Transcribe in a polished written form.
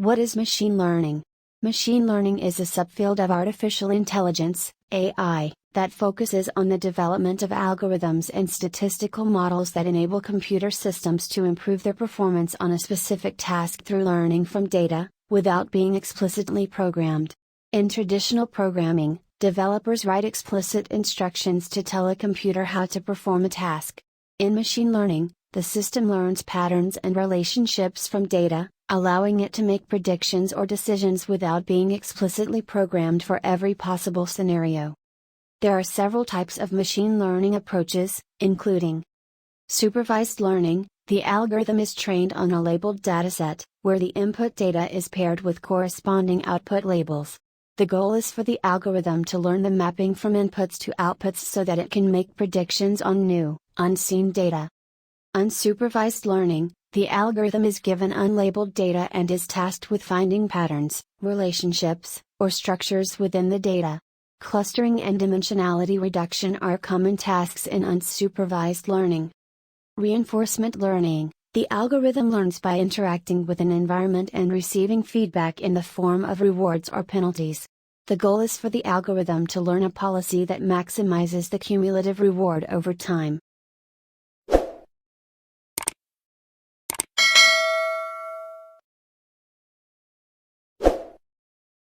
What is machine learning? Machine learning is a subfield of artificial intelligence, AI, that focuses on the development of algorithms and statistical models that enable computer systems to improve their performance on a specific task through learning from data, without being explicitly programmed. In traditional programming, developers write explicit instructions to tell a computer how to perform a task. In machine learning, the system learns patterns and relationships from data, allowing it to make predictions or decisions without being explicitly programmed for every possible scenario. There are several types of machine learning approaches, including supervised learning. The algorithm is trained on a labeled dataset, where the input data is paired with corresponding output labels. The goal is for the algorithm to learn the mapping from inputs to outputs so that it can make predictions on new, unseen data. Unsupervised learning. The algorithm is given unlabeled data and is tasked with finding patterns, relationships, or structures within the data. Clustering and dimensionality reduction are common tasks in unsupervised learning. Reinforcement learning. The algorithm learns by interacting with an environment and receiving feedback in the form of rewards or penalties. The goal is for the algorithm to learn a policy that maximizes the cumulative reward over time.